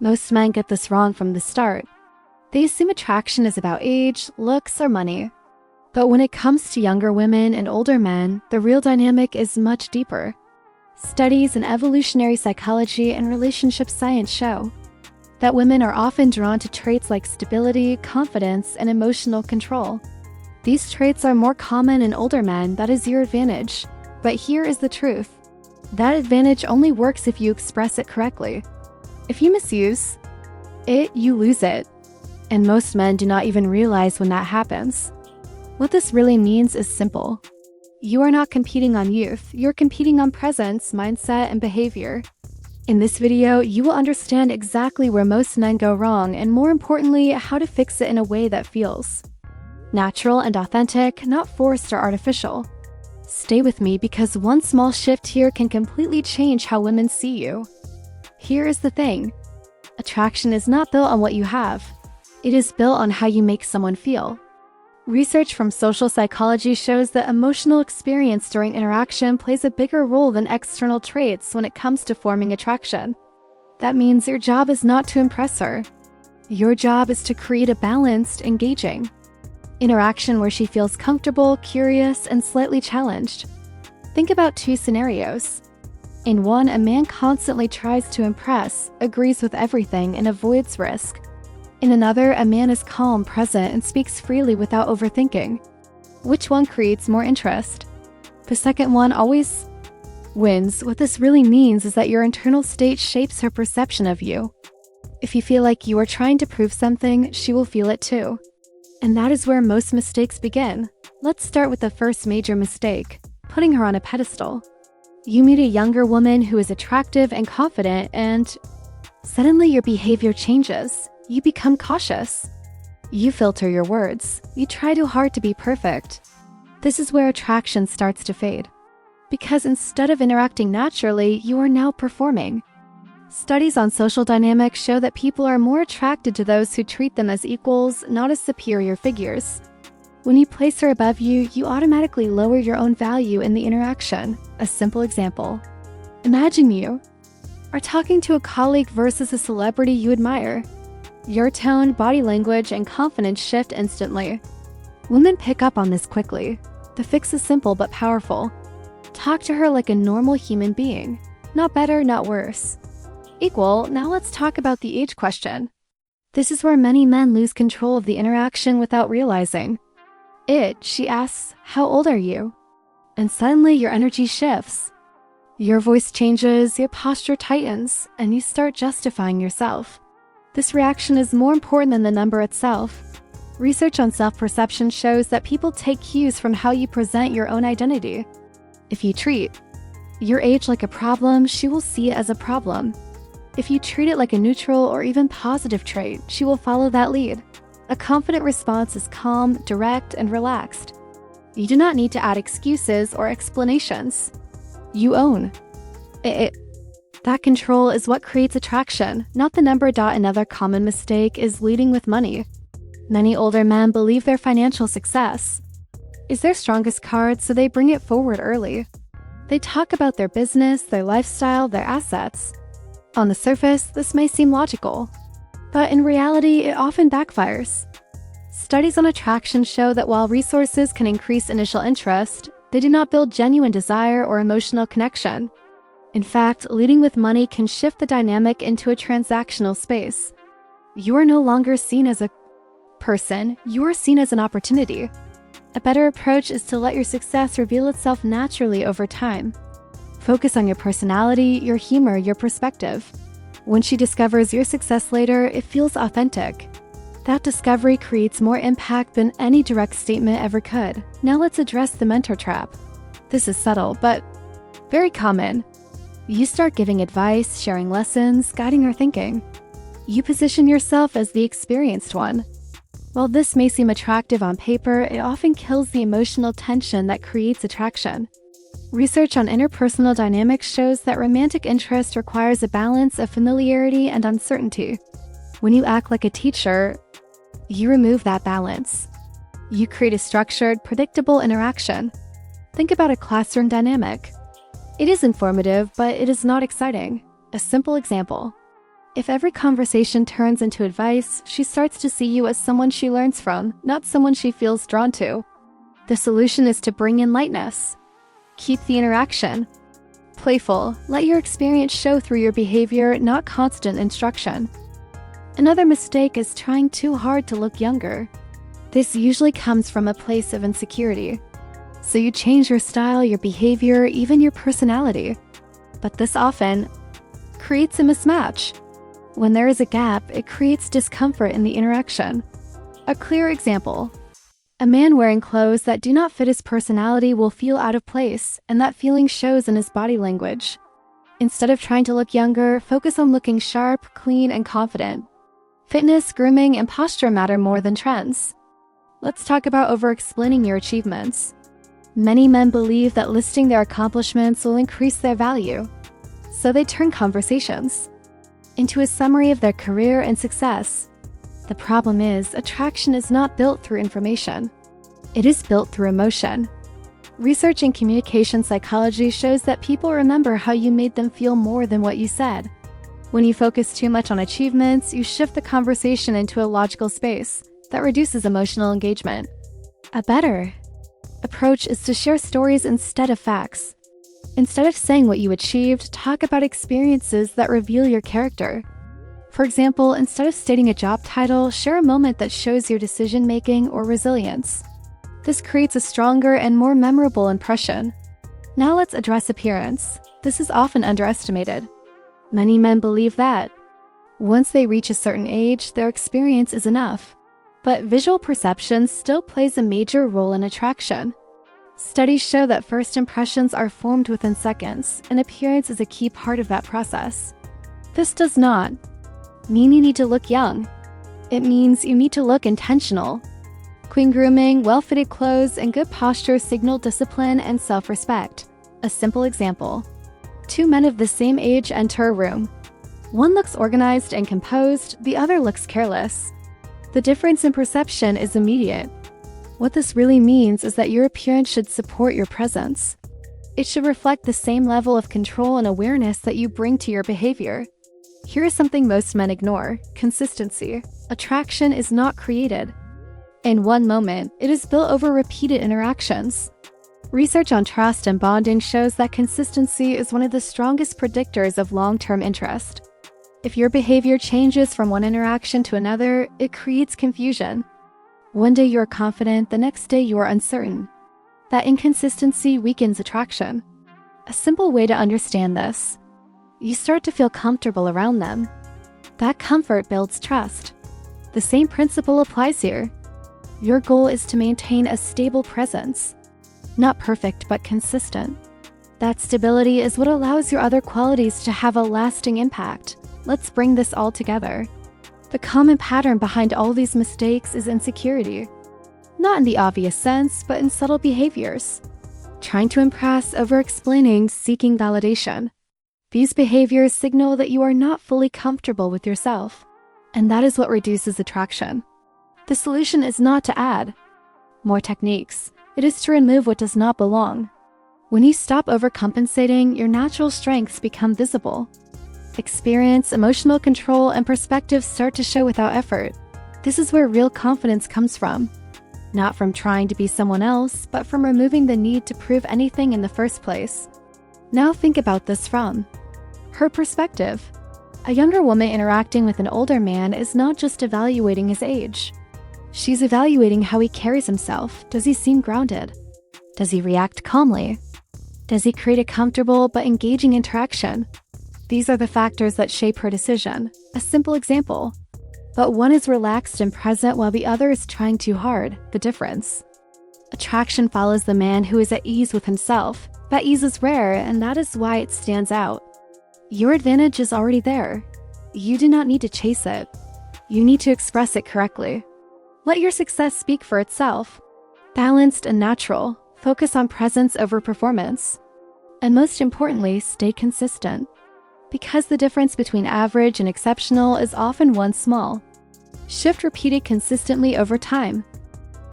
Most men get this wrong from the start. They assume attraction is about age, looks, or money. But when it comes to younger women and older men, the real dynamic is much deeper. Studies in evolutionary psychology and relationship science show that women are often drawn to traits like stability, confidence, and emotional control. These traits are more common in older men. That is your advantage. But here is the truth. That advantage only works if you express it correctly. If you misuse it, you lose it. And most men do not even realize when that happens. What this really means is simple. You are not competing on youth, you're competing on presence, mindset, and behavior. In this video, you will understand exactly where most men go wrong and, more importantly, how to fix it in a way that feels natural and authentic, not forced or artificial. Stay with me because one small shift here can completely change how women see you. Here is the thing. Attraction is not built on what you have. It is built on how you make someone feel. Research from social psychology shows that emotional experience during interaction plays a bigger role than external traits when it comes to forming attraction. That means your job is not to impress her. Your job is to create a balanced, engaging interaction where she feels comfortable, curious, and slightly challenged. Think about two scenarios. In one, a man constantly tries to impress, agrees with everything, and avoids risk. In another, a man is calm, present, and speaks freely without overthinking. Which one creates more interest? The second one always wins. What this really means is that your internal state shapes her perception of you. If you feel like you are trying to prove something, she will feel it too. And that is where most mistakes begin. Let's start with the first major mistake, putting her on a pedestal. You meet a younger woman who is attractive and confident, and suddenly your behavior changes. You become cautious. You filter your words. You try too hard to be perfect. This is where attraction starts to fade. Because instead of interacting naturally, you are now performing. Studies on social dynamics show that people are more attracted to those who treat them as equals, not as superior figures. When you place her above you, you automatically lower your own value in the interaction. A simple example. Imagine you are talking to a colleague versus a celebrity you admire. Your tone, body language, and confidence shift instantly. Women pick up on this quickly. The fix is simple but powerful. Talk to her like a normal human being. Not better, not worse. Equal. Now let's talk about the age question. This is where many men lose control of the interaction without realizing it. She asks, "How old are you?" And suddenly your energy shifts. Your voice changes, your posture tightens, and you start justifying yourself. This reaction is more important than the number itself. Research on self-perception shows that people take cues from how you present your own identity. If you treat your age like a problem, she will see it as a problem. If you treat it like a neutral or even positive trait, she will follow that lead. A confident response is calm, direct, and relaxed. You do not need to add excuses or explanations. You own it. That control is what creates attraction, not the number. Another common mistake is leading with money. Many older men believe their financial success is their strongest card, so they bring it forward early. They talk about their business, their lifestyle, their assets. On the surface, this may seem logical, but in reality, it often backfires. Studies on attraction show that while resources can increase initial interest, they do not build genuine desire or emotional connection. In fact, leading with money can shift the dynamic into a transactional space. You are no longer seen as a person, you are seen as an opportunity. A better approach is to let your success reveal itself naturally over time. Focus on your personality, your humor, your perspective. When she discovers your success later, it feels authentic. That discovery creates more impact than any direct statement ever could. Now let's address the mentor trap. This is subtle, but very common. You start giving advice, sharing lessons, guiding her thinking. You position yourself as the experienced one. While this may seem attractive on paper, it often kills the emotional tension that creates attraction. Research on interpersonal dynamics shows that romantic interest requires a balance of familiarity and uncertainty. When you act like a teacher, you remove that balance. You create a structured, predictable interaction. Think about a classroom dynamic. It is informative, but it is not exciting. A simple example. If every conversation turns into advice, she starts to see you as someone she learns from, not someone she feels drawn to. The solution is to bring in lightness. Keep the interaction playful. Let your experience show through your behavior, not constant instruction. Another mistake is trying too hard to look younger. This usually comes from a place of insecurity. So you change your style, your behavior, even your personality. But this often creates a mismatch. When there is a gap, it creates discomfort in the interaction. A clear example: a man wearing clothes that do not fit his personality will feel out of place, and that feeling shows in his body language. Instead of trying to look younger, focus on looking sharp, clean, and confident. Fitness, grooming, and posture matter more than trends. Let's talk about over-explaining your achievements. Many men believe that listing their accomplishments will increase their value, so they turn conversations into a summary of their career and success. The problem is, attraction is not built through information. It is built through emotion. Research in communication psychology shows that people remember how you made them feel more than what you said. When you focus too much on achievements, you shift the conversation into a logical space that reduces emotional engagement. A better approach is to share stories instead of facts. Instead of saying what you achieved, talk about experiences that reveal your character. For example, instead of stating a job title, share a moment that shows your decision-making or resilience. This creates a stronger and more memorable impression. Now let's address appearance. This is often underestimated. Many men believe that once they reach a certain age, their experience is enough. But visual perception still plays a major role in attraction. Studies show that first impressions are formed within seconds, and appearance is a key part of that process. This does not mean you need to look young. It means you need to look intentional. Clean grooming, well-fitted clothes, and good posture signal discipline and self-respect. A simple example: two men of the same age enter a room. One looks organized and composed, the other looks careless. The difference in perception is immediate. What this really means is that your appearance should support your presence. It should reflect the same level of control and awareness that you bring to your behavior. Here is something most men ignore: consistency. Attraction is not created in one moment, it is built over repeated interactions. Research on trust and bonding shows that consistency is one of the strongest predictors of long-term interest. If your behavior changes from one interaction to another, it creates confusion. One day you are confident, the next day you are uncertain. That inconsistency weakens attraction. A simple way to understand this: you start to feel comfortable around them. That comfort builds trust. The same principle applies here. Your goal is to maintain a stable presence. Not perfect, but consistent. That stability is what allows your other qualities to have a lasting impact. Let's bring this all together. The common pattern behind all these mistakes is insecurity. Not in the obvious sense, but in subtle behaviors. Trying to impress, over-explaining, seeking validation. These behaviors signal that you are not fully comfortable with yourself, and that is what reduces attraction. The solution is not to add more techniques. It is to remove what does not belong. When you stop overcompensating, your natural strengths become visible. Experience, emotional control, and perspective start to show without effort. This is where real confidence comes from. Not from trying to be someone else, but from removing the need to prove anything in the first place. Now think about this from her perspective. A younger woman interacting with an older man is not just evaluating his age. She's evaluating how he carries himself. Does he seem grounded? Does he react calmly? Does he create a comfortable but engaging interaction? These are the factors that shape her decision. A simple example: but one is relaxed and present while the other is trying too hard. The difference. Attraction follows the man who is at ease with himself. That ease is rare, and that is why it stands out. Your advantage is already there. You do not need to chase it. You need to express it correctly. Let your success speak for itself. Balanced and natural. Focus on presence over performance. And most importantly, stay consistent. Because the difference between average and exceptional is often one small shift repeated consistently over time.